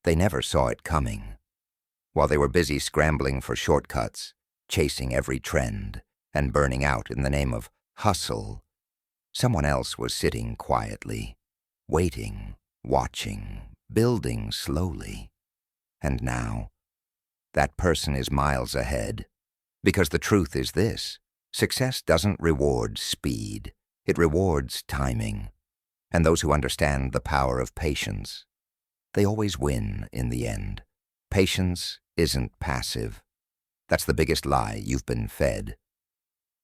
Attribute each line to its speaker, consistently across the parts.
Speaker 1: They never saw it coming. While they were busy scrambling for shortcuts, chasing every trend, and burning out in the name of hustle, someone else was sitting quietly, waiting, watching, building slowly. And now, that person is miles ahead. Because the truth is this: success doesn't reward speed, it rewards timing. And those who understand the power of patience, they always win in the end. Patience isn't passive. That's the biggest lie you've been fed.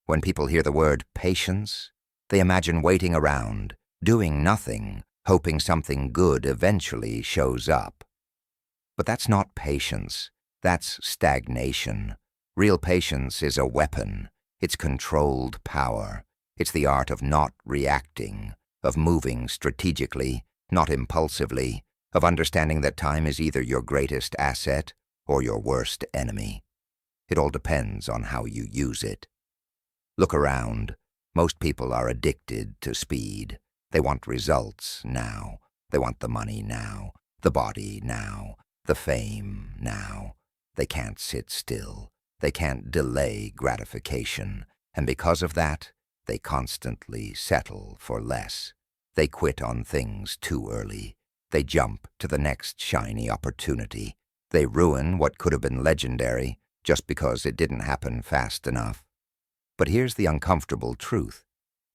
Speaker 1: When people hear the word patience, they imagine waiting around, doing nothing, hoping something good eventually shows up. But that's not patience. That's stagnation. Real patience is a weapon. It's controlled power. It's the art of not reacting, of moving strategically, not impulsively, of understanding that time is either your greatest asset or your worst enemy. It all depends on how you use it. Look around. Most people are addicted to speed. They want results now. They want the money now, the body now, the fame now. They can't sit still. They can't delay gratification. And because of that, they constantly settle for less. They quit on things too early. They jump to the next shiny opportunity. They ruin what could have been legendary just because it didn't happen fast enough. But here's the uncomfortable truth.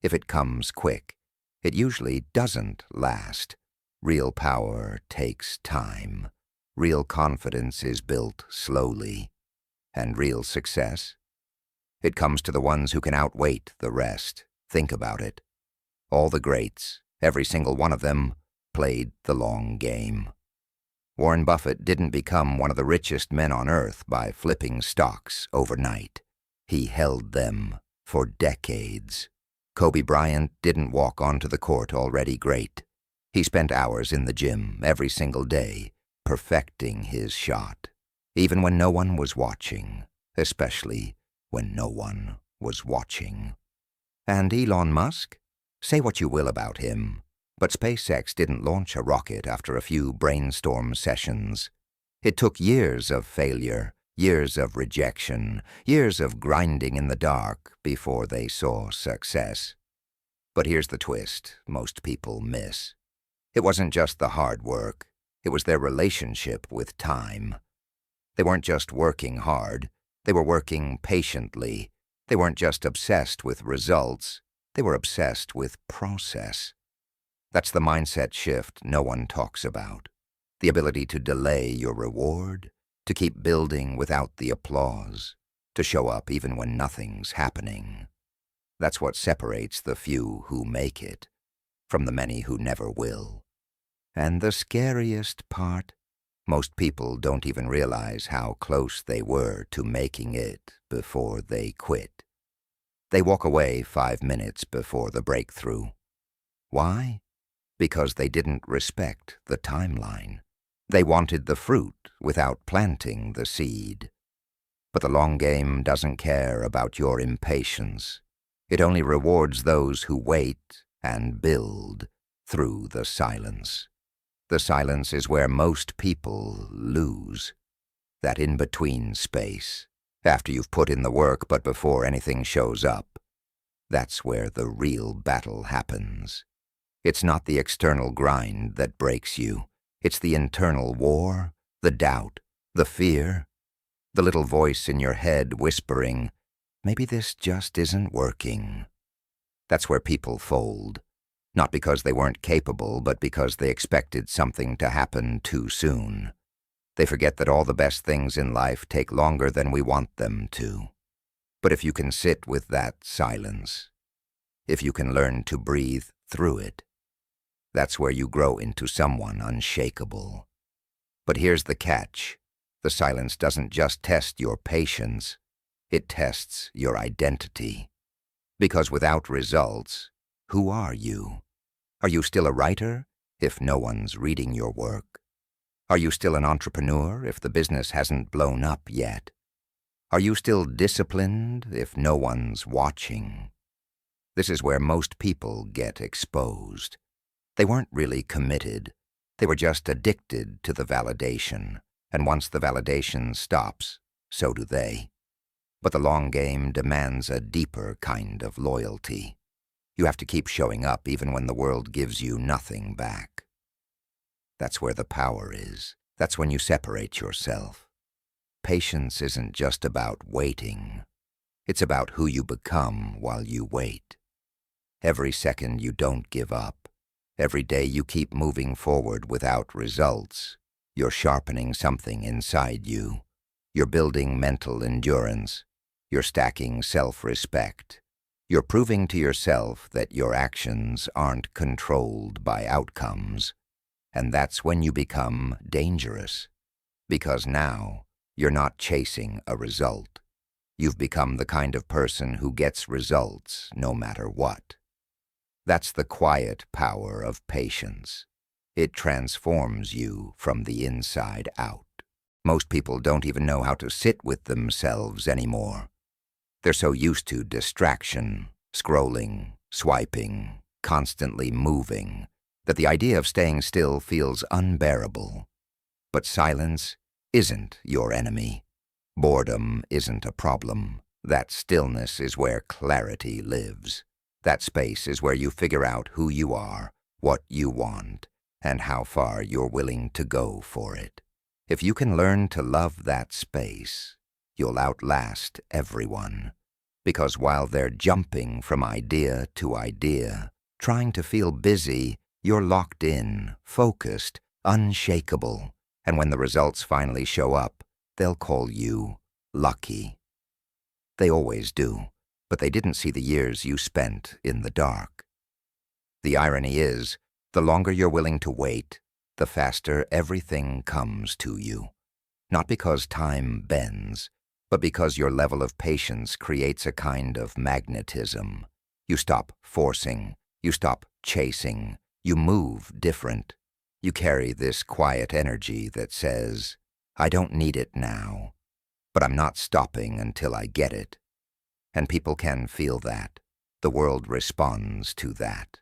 Speaker 1: If it comes quick, it usually doesn't last. Real power takes time. Real confidence is built slowly. And real success? It comes to the ones who can outwait the rest. Think about it. All the greats, every single one of them, played the long game. Warren Buffett didn't become one of the richest men on earth by flipping stocks overnight. He held them for decades. Kobe Bryant didn't walk onto the court already great. He spent hours in the gym every single day, perfecting his shot, even when no one was watching, especially when no one was watching. And Elon Musk? Say what you will about him, but SpaceX didn't launch a rocket after a few brainstorm sessions. It took years of failure, years of rejection, years of grinding in the dark before they saw success. But here's the twist most people miss. It wasn't just the hard work, it was their relationship with time. They weren't just working hard, they were working patiently. They weren't just obsessed with results, they were obsessed with process. That's the mindset shift no one talks about. The ability to delay your reward, to keep building without the applause, to show up even when nothing's happening. That's what separates the few who make it from the many who never will. And the scariest part? Most people don't even realize how close they were to making it before they quit. They walk away 5 minutes before the breakthrough. Why? Because they didn't respect the timeline. They wanted the fruit without planting the seed. But the long game doesn't care about your impatience. It only rewards those who wait and build through the silence. The silence is where most people lose. That in-between space, after you've put in the work but before anything shows up. That's where the real battle happens. It's not the external grind that breaks you. It's the internal war, the doubt, the fear, the little voice in your head whispering, maybe this just isn't working. That's where people fold. Not because they weren't capable, but because they expected something to happen too soon. They forget that all the best things in life take longer than we want them to. But if you can sit with that silence, if you can learn to breathe through it, that's where you grow into someone unshakable. But here's the catch. The silence doesn't just test your patience, it tests your identity. Because without results, who are you? Are you still a writer if no one's reading your work? Are you still an entrepreneur if the business hasn't blown up yet? Are you still disciplined if no one's watching? This is where most people get exposed. They weren't really committed. They were just addicted to the validation, and once the validation stops, so do they. But the long game demands a deeper kind of loyalty. You have to keep showing up even when the world gives you nothing back. That's where the power is. That's when you separate yourself. Patience isn't just about waiting. It's about who you become while you wait. Every second you don't give up, every day you keep moving forward without results, you're sharpening something inside you. You're building mental endurance. You're stacking self-respect. You're proving to yourself that your actions aren't controlled by outcomes. And that's when you become dangerous. Because now, you're not chasing a result. You've become the kind of person who gets results no matter what. That's the quiet power of patience. It transforms you from the inside out. Most people don't even know how to sit with themselves anymore. They're so used to distraction, scrolling, swiping, constantly moving, that the idea of staying still feels unbearable. But silence isn't your enemy. Boredom isn't a problem. That stillness is where clarity lives. That space is where you figure out who you are, what you want, and how far you're willing to go for it. If you can learn to love that space, you'll outlast everyone. Because while they're jumping from idea to idea, trying to feel busy, you're locked in, focused, unshakable. And when the results finally show up, they'll call you lucky. They always do, but they didn't see the years you spent in the dark. The irony is, the longer you're willing to wait, the faster everything comes to you. Not because time bends, but because your level of patience creates a kind of magnetism. You stop forcing, you stop chasing, you move different. You carry this quiet energy that says, I don't need it now, but I'm not stopping until I get it. And people can feel that. The world responds to that.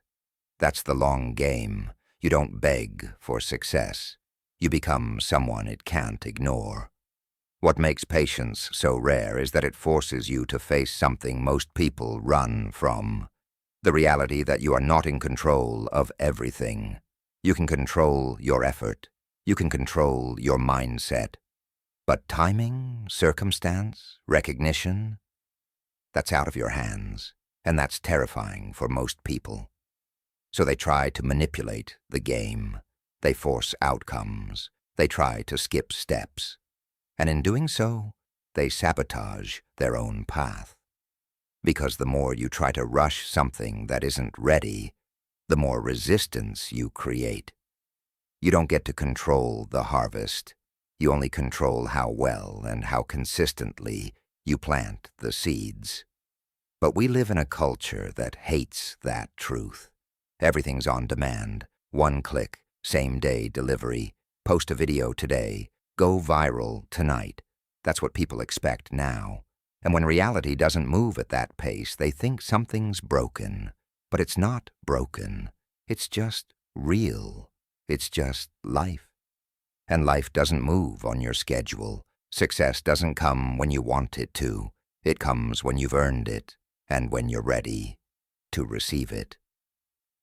Speaker 1: That's the long game. You don't beg for success. You become someone it can't ignore. What makes patience so rare is that it forces you to face something most people run from. The reality that you are not in control of everything. You can control your effort. You can control your mindset. But timing, circumstance, recognition, that's out of your hands, and that's terrifying for most people. So they try to manipulate the game. They force outcomes. They try to skip steps. And in doing so, they sabotage their own path. Because the more you try to rush something that isn't ready, the more resistance you create. You don't get to control the harvest. You only control how well and how consistently you plant the seeds. But we live in a culture that hates that truth. Everything's on demand. One click, same-day delivery. Post a video today. Go viral tonight. That's what people expect now. And when reality doesn't move at that pace, they think something's broken. But it's not broken. It's just real. It's just life. And life doesn't move on your schedule. Success doesn't come when you want it to. It comes when you've earned it and when you're ready to receive it.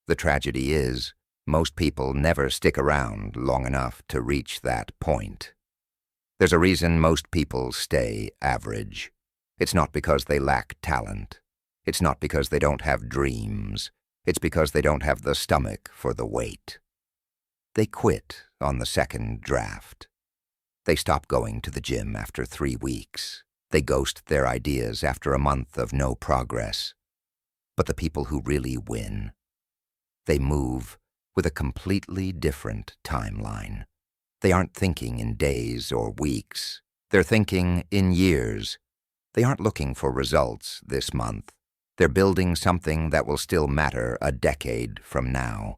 Speaker 1: The tragedy is, most people never stick around long enough to reach that point. There's a reason most people stay average. It's not because they lack talent. It's not because they don't have dreams. It's because they don't have the stomach for the weight. They quit on the second draft. They stop going to the gym after 3 weeks. They ghost their ideas after a month of no progress. But the people who really win, they move with a completely different timeline. They aren't thinking in days or weeks. They're thinking in years. They aren't looking for results this month. They're building something that will still matter a decade from now.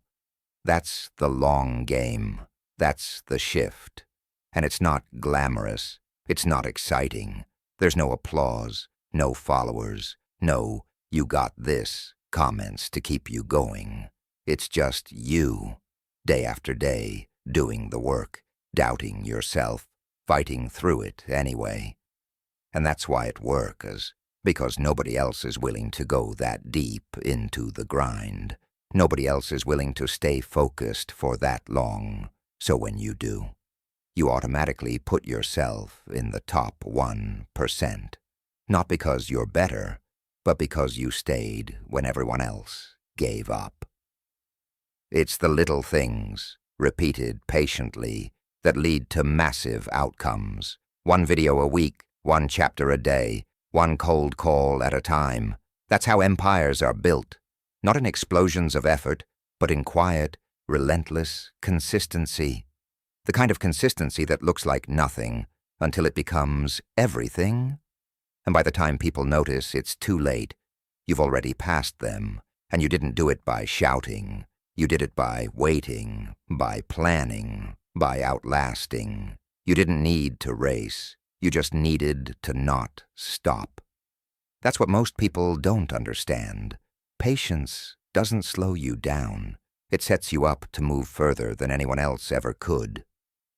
Speaker 1: That's the long game. That's the shift. And it's not glamorous. It's not exciting. There's no applause, no followers, no "you got this" comments to keep you going. It's just you, day after day, doing the work, doubting yourself, fighting through it anyway. And that's why it works, because nobody else is willing to go that deep into the grind. Nobody else is willing to stay focused for that long. So when you do, you automatically put yourself in the top 1%. Not because you're better, but because you stayed when everyone else gave up. It's the little things, repeated patiently, that lead to massive outcomes. One video a week, one chapter a day, one cold call at a time. That's how empires are built. Not in explosions of effort, but in quiet, relentless consistency. The kind of consistency that looks like nothing until it becomes everything. And by the time people notice, it's too late. You've already passed them, and you didn't do it by shouting. You did it by waiting, by planning, by outlasting. You didn't need to race. You just needed to not stop. That's what most people don't understand. Patience doesn't slow you down. It sets you up to move further than anyone else ever could.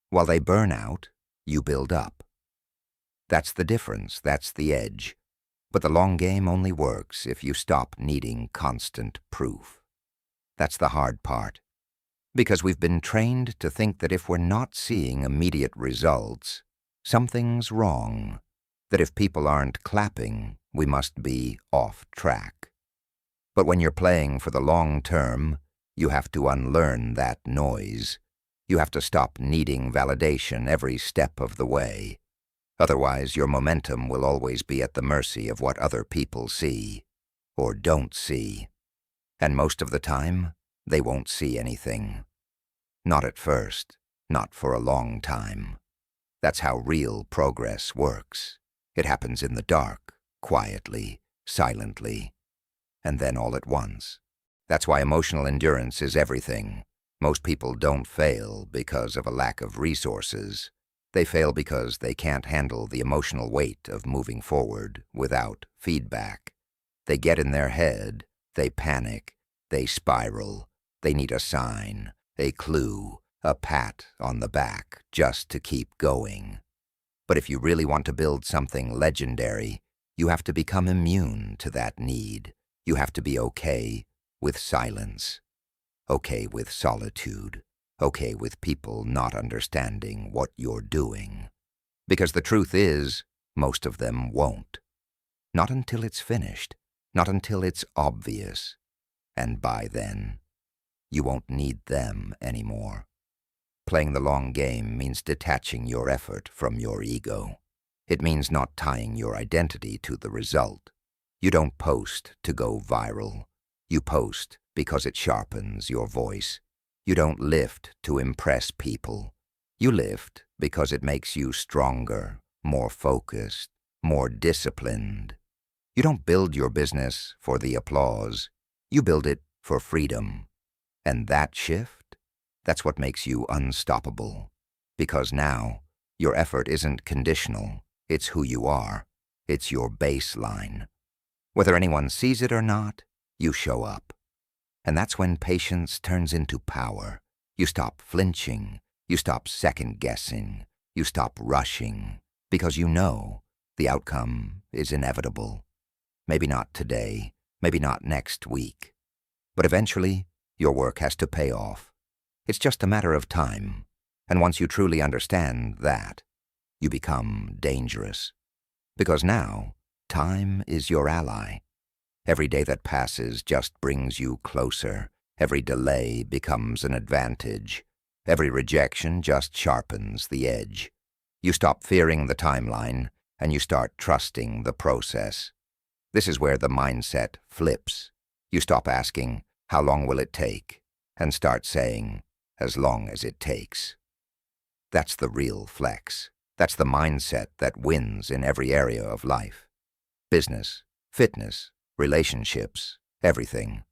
Speaker 1: While they burn out, you build up. That's the difference, that's the edge. But the long game only works if you stop needing constant proof. That's the hard part. Because we've been trained to think that if we're not seeing immediate results, something's wrong. That if people aren't clapping, we must be off track. But when you're playing for the long term, you have to unlearn that noise. You have to stop needing validation every step of the way. Otherwise, your momentum will always be at the mercy of what other people see or don't see. And most of the time, they won't see anything. Not at first, not for a long time. That's how real progress works. It happens in the dark, quietly, silently, and then all at once. That's why emotional endurance is everything. Most people don't fail because of a lack of resources. They fail because they can't handle the emotional weight of moving forward without feedback. They get in their head, they panic, they spiral, they need a sign, a clue, a pat on the back just to keep going. But if you really want to build something legendary, you have to become immune to that need. You have to be okay with silence, okay with solitude, okay with people not understanding what you're doing. Because the truth is, most of them won't. Not until it's finished, not until it's obvious. And by then, you won't need them anymore. Playing the long game means detaching your effort from your ego. It means not tying your identity to the result. You don't post to go viral. You post because it sharpens your voice. You don't lift to impress people. You lift because it makes you stronger, more focused, more disciplined. You don't build your business for the applause. You build it for freedom. And that shift, that's what makes you unstoppable. Because now, your effort isn't conditional. It's who you are. It's your baseline. Whether anyone sees it or not, you show up. And that's when patience turns into power. You stop flinching. You stop second-guessing. You stop rushing. Because you know the outcome is inevitable. Maybe not today. Maybe not next week. But eventually, your work has to pay off. It's just a matter of time. And once you truly understand that, you become dangerous. Because now, time is your ally. Every day that passes just brings you closer. Every delay becomes an advantage. Every rejection just sharpens the edge. You stop fearing the timeline, and you start trusting the process. This is where the mindset flips. You stop asking, how long will it take? And start saying, as long as it takes. That's the real flex. That's the mindset that wins in every area of life. Business, fitness, relationships, everything.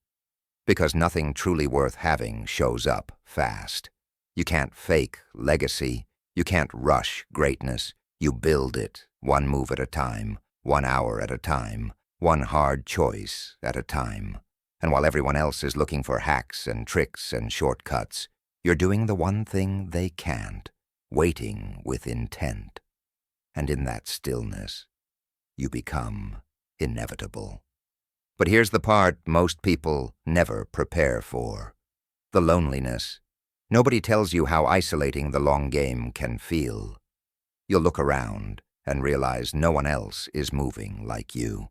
Speaker 1: Because nothing truly worth having shows up fast. You can't fake legacy. You can't rush greatness. You build it, one move at a time, 1 hour at a time, one hard choice at a time. And while everyone else is looking for hacks and tricks and shortcuts, You're doing the one thing they can't, waiting with intent. And in that stillness, you become inevitable. But here's the part most people never prepare for: the loneliness. Nobody tells you how isolating the long game can feel. You'll look around and realize no one else is moving like you.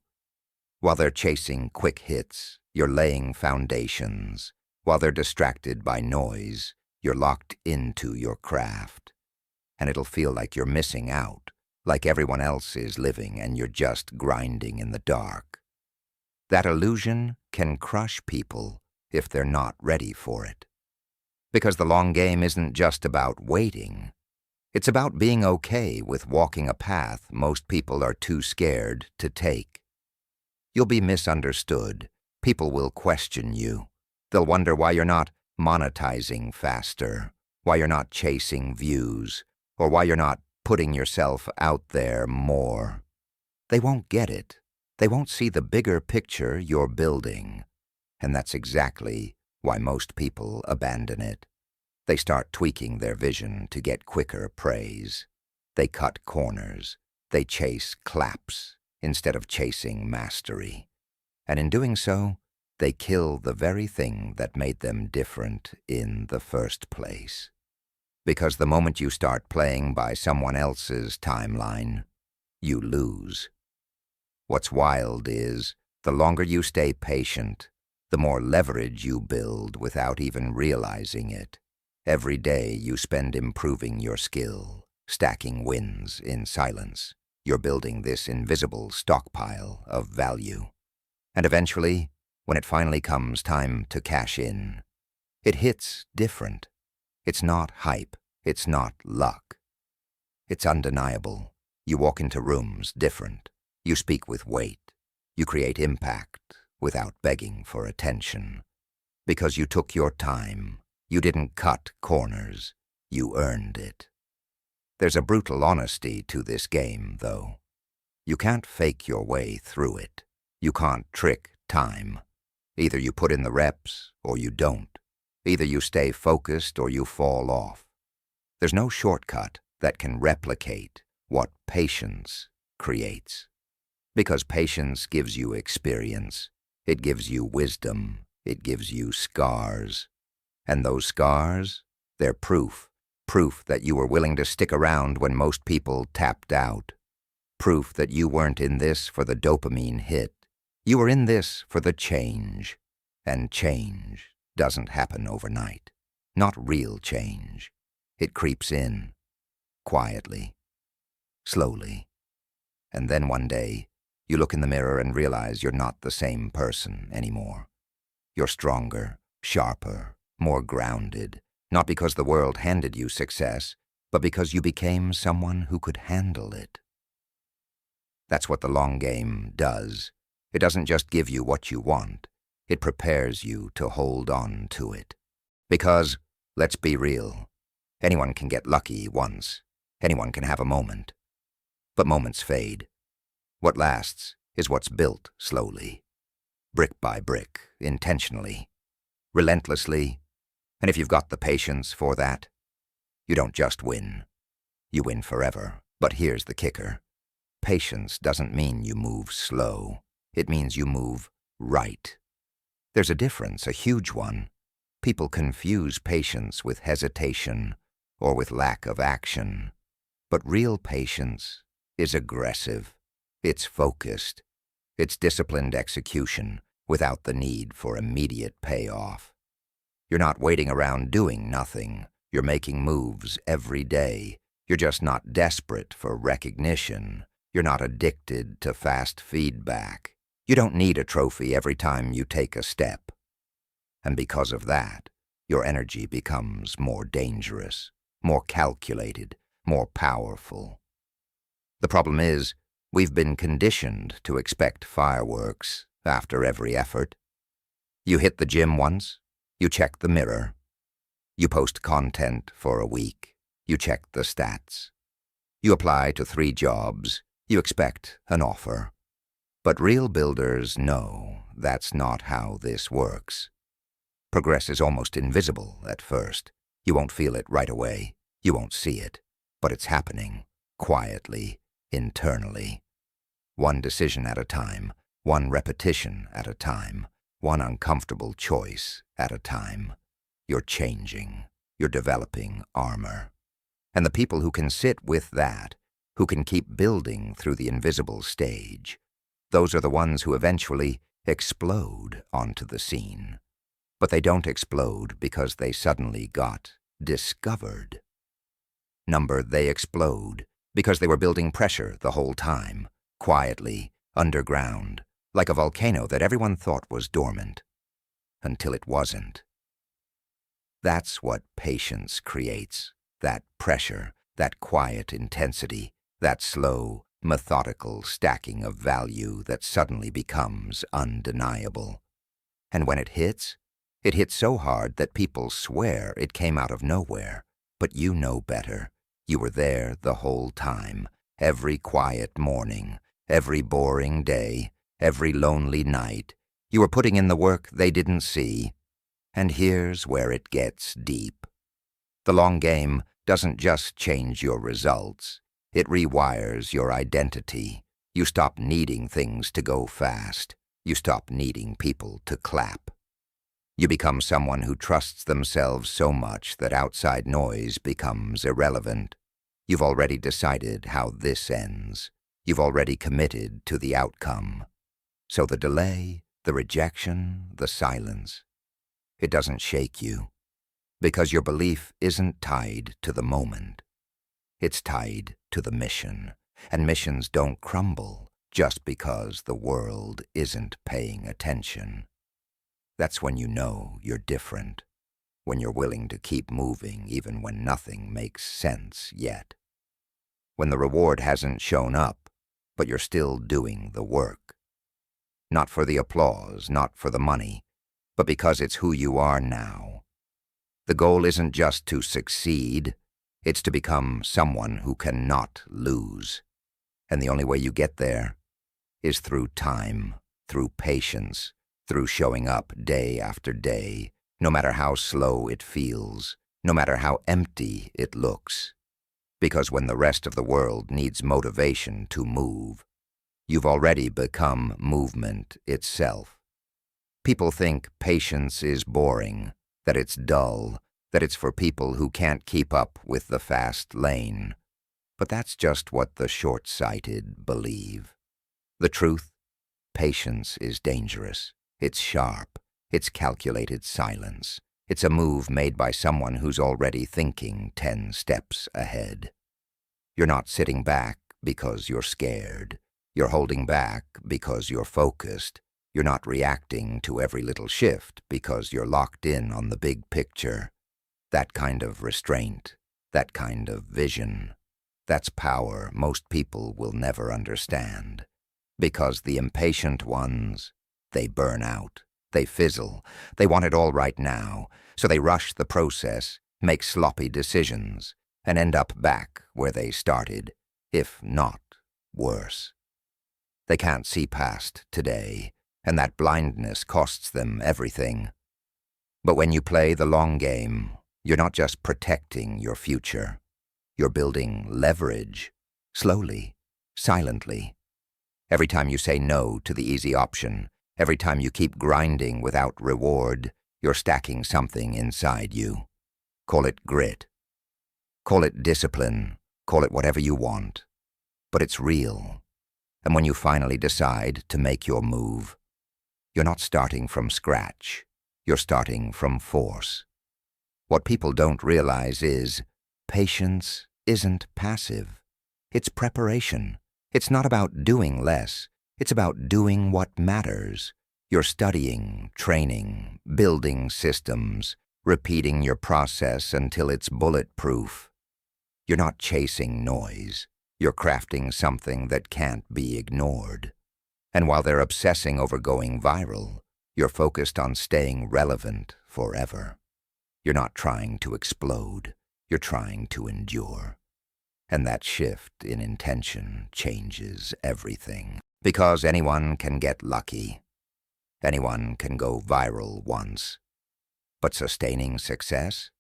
Speaker 1: While they're chasing quick hits, you're laying foundations. While they're distracted by noise, you're locked into your craft. And it'll feel like you're missing out, like everyone else is living and you're just grinding in the dark. That illusion can crush people if they're not ready for it. Because the long game isn't just about waiting. It's about being okay with walking a path most people are too scared to take. You'll be misunderstood. People will question you. They'll wonder why you're not monetizing faster, why you're not chasing views, or why you're not putting yourself out there more. They won't get it. They won't see the bigger picture you're building. And that's exactly why most people abandon it. They start tweaking their vision to get quicker praise. They cut corners. They chase claps instead of chasing mastery. And in doing so, they kill the very thing that made them different in the first place. Because the moment you start playing by someone else's timeline, you lose. What's wild is, the longer you stay patient, the more leverage you build without even realizing it. Every day you spend improving your skill, stacking wins in silence. You're building this invisible stockpile of value. And eventually, when it finally comes time to cash in, it hits different. It's not hype. It's not luck. It's undeniable. You walk into rooms different. You speak with weight. You create impact without begging for attention. Because you took your time. You didn't cut corners. You earned it. There's a brutal honesty to this game, though. You can't fake your way through it. You can't trick time. Either you put in the reps or you don't. Either you stay focused or you fall off. There's no shortcut that can replicate what patience creates. Because patience gives you experience. It gives you wisdom. It gives you scars. And those scars, they're proof. Proof that you were willing to stick around when most people tapped out. Proof that you weren't in this for the dopamine hit. You were in this for the change. And change doesn't happen overnight. Not real change. It creeps in, quietly, slowly. And then one day, you look in the mirror and realize you're not the same person anymore. You're stronger, sharper, more grounded, not because the world handed you success, but because you became someone who could handle it. That's what the long game does. It doesn't just give you what you want. It prepares you to hold on to it. Because, let's be real, anyone can get lucky once. Anyone can have a moment. But moments fade. What lasts is what's built slowly, brick by brick, intentionally, relentlessly. And if you've got the patience for that, you don't just win. You win forever. But here's the kicker. Patience doesn't mean you move slow. It means you move right. There's a difference, a huge one. People confuse patience with hesitation or with lack of action. But real patience is aggressive. It's focused. It's disciplined execution without the need for immediate payoff. You're not waiting around doing nothing. You're making moves every day. You're just not desperate for recognition. You're not addicted to fast feedback. You don't need a trophy every time you take a step. And because of that, your energy becomes more dangerous, more calculated, more powerful. The problem is, we've been conditioned to expect fireworks after every effort. You hit the gym once, you check the mirror. You post content for a week, you check the stats. You apply to 3 jobs, you expect an offer. But real builders know that's not how this works. Progress is almost invisible at first. You won't feel it right away. You won't see it. But it's happening, quietly, internally. One decision at a time, one repetition at a time, one uncomfortable choice at a time. You're changing. You're developing armor. And the people who can sit with that, who can keep building through the invisible stage, those are the ones who eventually explode onto the scene. But they don't explode because they suddenly got discovered. They explode because they were building pressure the whole time, quietly, underground, like a volcano that everyone thought was dormant, until it wasn't. That's what patience creates, that pressure, that quiet intensity, that slow, methodical stacking of value that suddenly becomes undeniable. And when it hits so hard that people swear it came out of nowhere. But you know better. You were there the whole time, every quiet morning, every boring day, every lonely night. You were putting in the work they didn't see. And here's where it gets deep. The long game doesn't just change your results. It rewires your identity. You stop needing things to go fast. You stop needing people to clap. You become someone who trusts themselves so much that outside noise becomes irrelevant. You've already decided how this ends. You've already committed to the outcome. So the delay, the rejection, the silence, it doesn't shake you, because your belief isn't tied to the moment. It's tied to the mission, and missions don't crumble just because the world isn't paying attention. That's when you know you're different, when you're willing to keep moving even when nothing makes sense yet. When the reward hasn't shown up, but you're still doing the work. Not for the applause, not for the money, but because it's who you are now. The goal isn't just to succeed, it's to become someone who cannot lose. And the only way you get there is through time, through patience, through showing up day after day, no matter how slow it feels, no matter how empty it looks. Because when the rest of the world needs motivation to move, you've already become movement itself. People think patience is boring, that it's dull, that it's for people who can't keep up with the fast lane. But that's just what the short-sighted believe. The truth, patience is dangerous. It's sharp. It's calculated silence. It's a move made by someone who's already thinking 10 steps ahead. You're not sitting back because you're scared. You're holding back because you're focused. You're not reacting to every little shift because you're locked in on the big picture. That kind of restraint, that kind of vision, that's power most people will never understand. Because the impatient ones, they burn out, they fizzle, they want it all right now, so they rush the process, make sloppy decisions, and end up back where they started, if not worse. They can't see past today, and that blindness costs them everything. But when you play the long game, you're not just protecting your future. You're building leverage, slowly, silently. Every time you say no to the easy option, every time you keep grinding without reward, you're stacking something inside you. Call it grit. Call it discipline. Call it whatever you want. But it's real. And when you finally decide to make your move, you're not starting from scratch. You're starting from force. What people don't realize is patience isn't passive. It's preparation. It's not about doing less. It's about doing what matters. You're studying, training, building systems, repeating your process until it's bulletproof. You're not chasing noise. You're crafting something that can't be ignored. And while they're obsessing over going viral, you're focused on staying relevant forever. You're not trying to explode. You're trying to endure. And that shift in intention changes everything. Because anyone can get lucky. Anyone can go viral once. But sustaining success?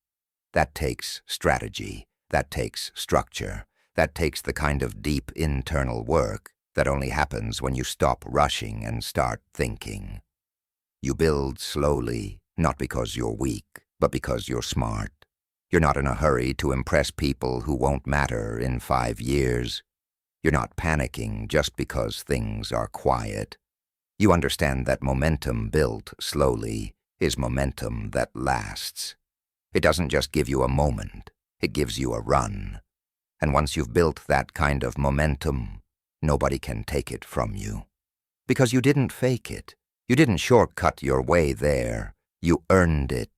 Speaker 1: That takes strategy. That takes structure. That takes the kind of deep internal work that only happens when you stop rushing and start thinking. You build slowly, not because you're weak, but because you're smart. You're not in a hurry to impress people who won't matter in 5 years. You're not panicking just because things are quiet. You understand that momentum built slowly is momentum that lasts. It doesn't just give you a moment, it gives you a run. And once you've built that kind of momentum, nobody can take it from you. Because you didn't fake it. You didn't shortcut your way there. You earned it.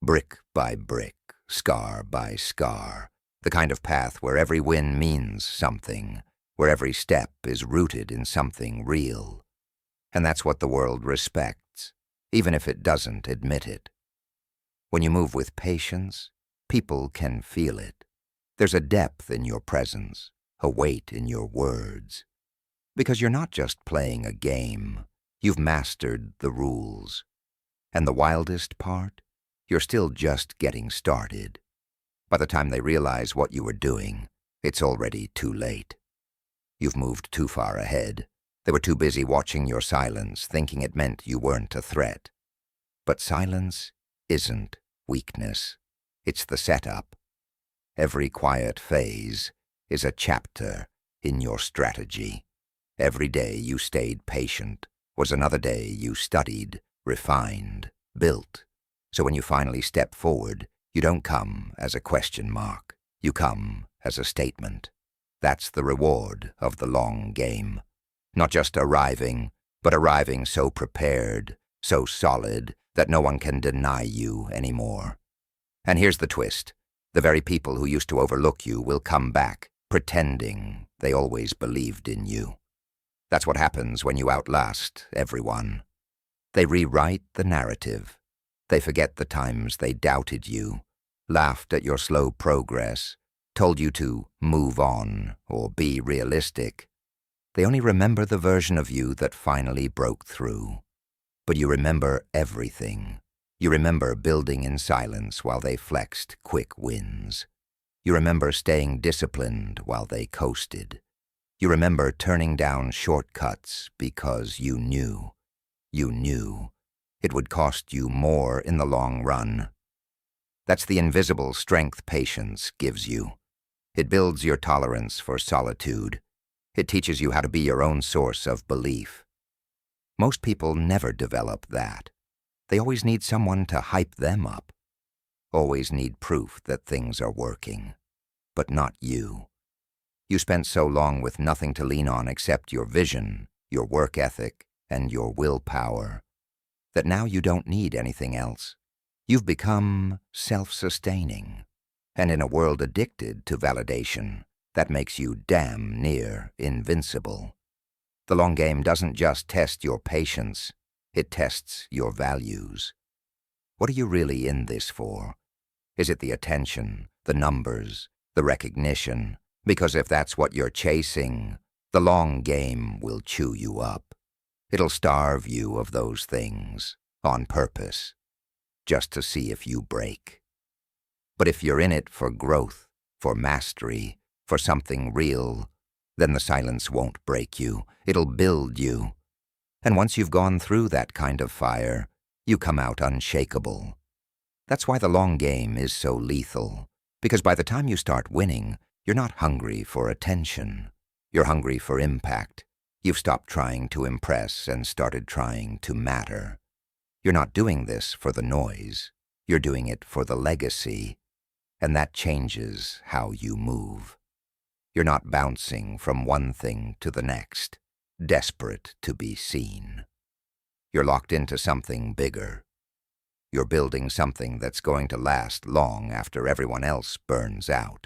Speaker 1: Brick by brick, scar by scar. The kind of path where every win means something, where every step is rooted in something real. And that's what the world respects, even if it doesn't admit it. When you move with patience, people can feel it. There's a depth in your presence, a weight in your words. Because you're not just playing a game, you've mastered the rules. And the wildest part? You're still just getting started. By the time they realize what you were doing, it's already too late. You've moved too far ahead. They were too busy watching your silence, thinking it meant you weren't a threat. But silence isn't weakness. It's the setup. Every quiet phase is a chapter in your strategy. Every day you stayed patient was another day you studied, refined, built. So when you finally step forward, you don't come as a question mark. You come as a statement. That's the reward of the long game. Not just arriving, but arriving so prepared, so solid, that no one can deny you anymore. And here's the twist. The very people who used to overlook you will come back, pretending they always believed in you. That's what happens when you outlast everyone. They rewrite the narrative. They forget the times they doubted you, laughed at your slow progress, told you to move on or be realistic. They only remember the version of you that finally broke through. But you remember everything. You remember building in silence while they flexed quick wins. You remember staying disciplined while they coasted. You remember turning down shortcuts because you knew it would cost you more in the long run. That's the invisible strength patience gives you. It builds your tolerance for solitude. It teaches you how to be your own source of belief. Most people never develop that. They always need someone to hype them up. Always need proof that things are working. But not you. You spent so long with nothing to lean on except your vision, your work ethic, and your willpower, that now you don't need anything else. You've become self-sustaining. And in a world addicted to validation, that makes you damn near invincible. The long game doesn't just test your patience, it tests your values. What are you really in this for? Is it the attention, the numbers, the recognition? Because if that's what you're chasing, the long game will chew you up. It'll starve you of those things, on purpose, just to see if you break. But if you're in it for growth, for mastery, for something real, then the silence won't break you. It'll build you. And once you've gone through that kind of fire, you come out unshakable. That's why the long game is so lethal, because by the time you start winning, you're not hungry for attention. You're hungry for impact. You've stopped trying to impress and started trying to matter. You're not doing this for the noise. You're doing it for the legacy. And that changes how you move. You're not bouncing from one thing to the next, desperate to be seen. You're locked into something bigger. You're building something that's going to last long after everyone else burns out.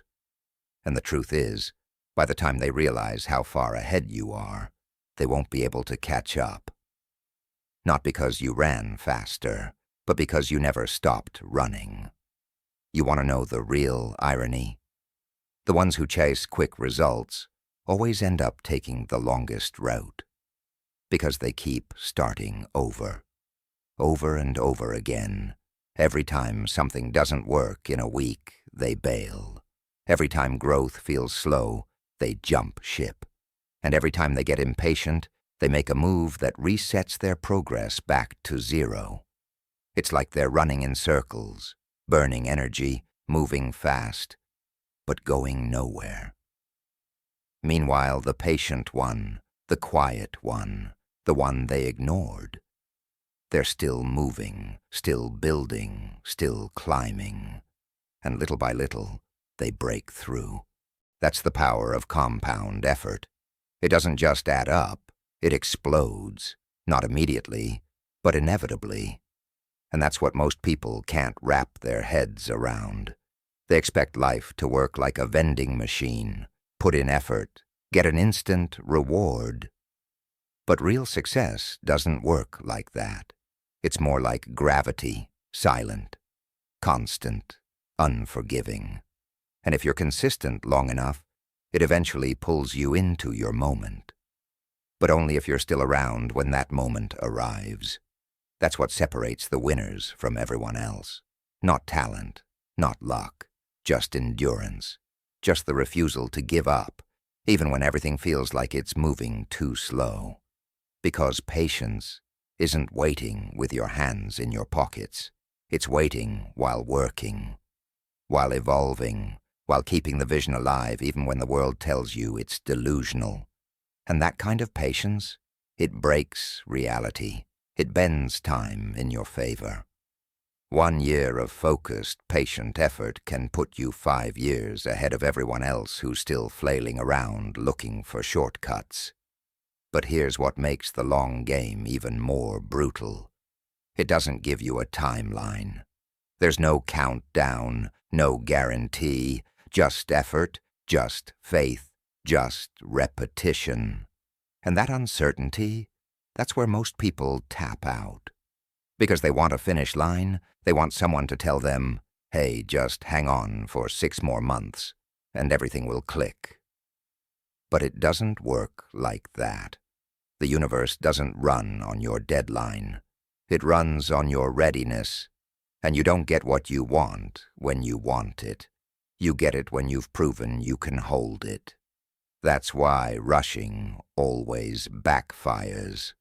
Speaker 1: And the truth is, by the time they realize how far ahead you are, they won't be able to catch up. Not because you ran faster, but because you never stopped running. You want to know the real irony? The ones who chase quick results always end up taking the longest route, because they keep starting over and over again, Every time something doesn't work in a week, they bail. Every time growth feels slow, they jump ship. And every time they get impatient, they make a move that resets their progress back to zero. It's like they're running in circles, burning energy, moving fast, but going nowhere. Meanwhile, the patient one, the quiet one, the one they ignored, they're still moving, still building, still climbing, and little by little, they break through. That's the power of compound effort. It doesn't just add up, it explodes, not immediately, but inevitably. And that's what most people can't wrap their heads around. They expect life to work like a vending machine, put in effort, get an instant reward. But real success doesn't work like that. It's more like gravity, silent, constant, unforgiving. And if you're consistent long enough, it eventually pulls you into your moment. But only if you're still around when that moment arrives. That's what separates the winners from everyone else. Not talent, not luck, just endurance, just the refusal to give up, even when everything feels like it's moving too slow. Because patience isn't waiting with your hands in your pockets. It's waiting while working, while evolving, while keeping the vision alive even when the world tells you it's delusional. And that kind of patience, it breaks reality. It bends time in your favor. 1 year of focused, patient effort can put you 5 years ahead of everyone else who's still flailing around looking for shortcuts. But here's what makes the long game even more brutal. It doesn't give you a timeline. There's no countdown, no guarantee, just effort, just faith, just repetition. And that uncertainty, that's where most people tap out. Because they want a finish line, they want someone to tell them, hey, just hang on for 6 more months, and everything will click. But it doesn't work like that. The universe doesn't run on your deadline. It runs on your readiness. And you don't get what you want when you want it. You get it when you've proven you can hold it. That's why rushing always backfires.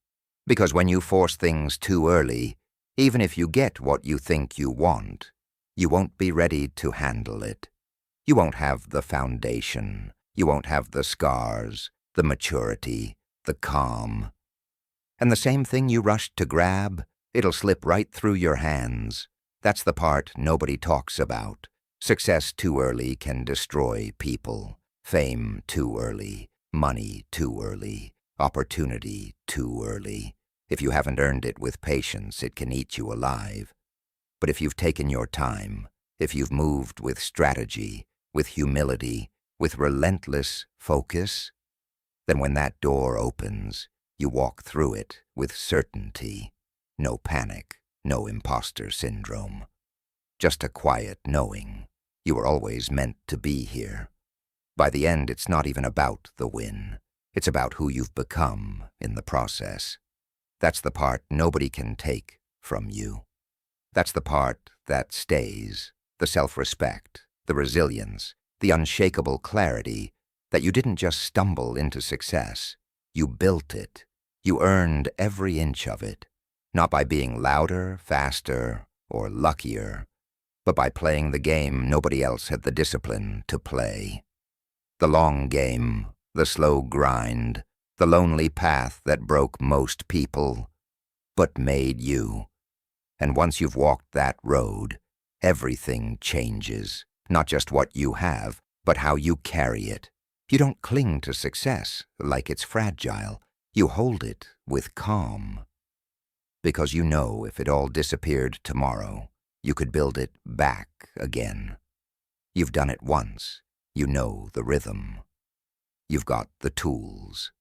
Speaker 1: Because when you force things too early, even if you get what you think you want, you won't be ready to handle it. You won't have the foundation. You won't have the scars, the maturity, the calm. And the same thing you rushed to grab, it'll slip right through your hands. That's the part nobody talks about. Success too early can destroy people. Fame too early. Money too early. Opportunity too early. If you haven't earned it with patience, it can eat you alive. But if you've taken your time, if you've moved with strategy, with humility, with relentless focus, then when that door opens, you walk through it with certainty. No panic, no imposter syndrome. Just a quiet knowing you were always meant to be here. By the end, it's not even about the win. It's about who you've become in the process. That's the part nobody can take from you. That's the part that stays, the self-respect, the resilience, the unshakable clarity that you didn't just stumble into success. You built it. You earned every inch of it, not by being louder, faster, or luckier, but by playing the game nobody else had the discipline to play. The long game, the slow grind, the lonely path that broke most people, but made you. And once you've walked that road, everything changes, not just what you have, but how you carry it. You don't cling to success like it's fragile. You hold it with calm. Because you know if it all disappeared tomorrow, you could build it back again. You've done it once. You know the rhythm. You've got the tools.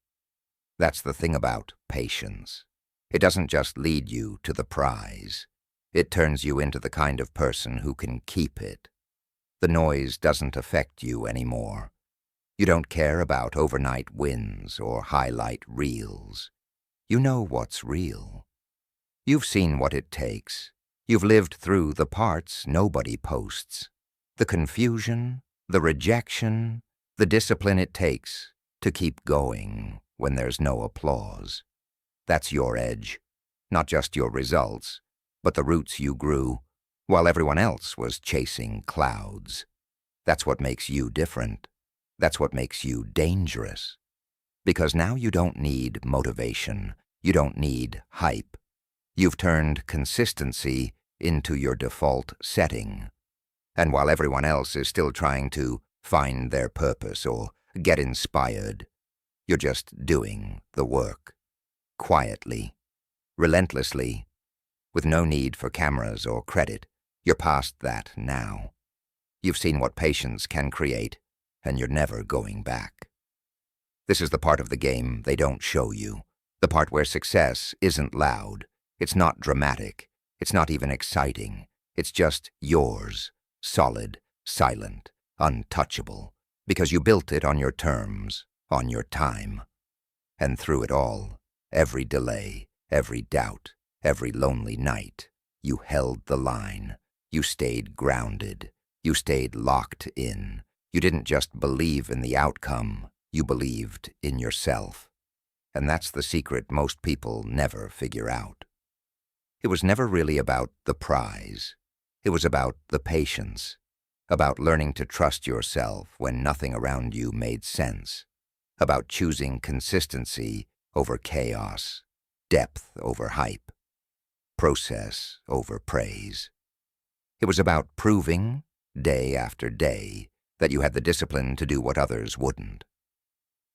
Speaker 1: That's the thing about patience. It doesn't just lead you to the prize. It turns you into the kind of person who can keep it. The noise doesn't affect you anymore. You don't care about overnight wins or highlight reels. You know what's real. You've seen what it takes. You've lived through the parts nobody posts. The confusion, the rejection, the discipline it takes to keep going when there's no applause. That's your edge, not just your results, but the roots you grew while everyone else was chasing clouds. That's what makes you different. That's what makes you dangerous. Because now you don't need motivation. You don't need hype. You've turned consistency into your default setting. And while everyone else is still trying to find their purpose or get inspired, you're just doing the work. Quietly, relentlessly, with no need for cameras or credit. You're past that now. You've seen what patience can create, and you're never going back. This is the part of the game they don't show you, the part where success isn't loud, it's not dramatic, it's not even exciting, it's just yours, solid, silent, untouchable, because you built it on your terms, on your time. And through it all, every delay, every doubt, every lonely night, you held the line, you stayed grounded, you stayed locked in. You didn't just believe in the outcome, you believed in yourself. And that's the secret most people never figure out. It was never really about the prize. It was about the patience, about learning to trust yourself when nothing around you made sense, about choosing consistency over chaos, depth over hype, process over praise. It was about proving, day after day, that you had the discipline to do what others wouldn't.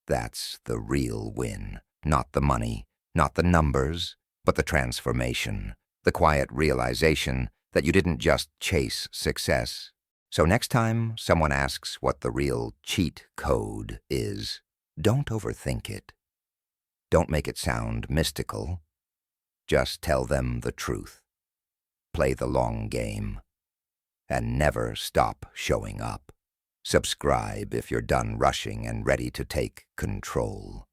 Speaker 1: That's the real win, not the money, not the numbers, but the transformation, the quiet realization that you didn't just chase success. So next time someone asks what the real cheat code is, don't overthink it. Don't make it sound mystical. Just tell them the truth. Play the long game. And never stop showing up. Subscribe if you're done rushing and ready to take control.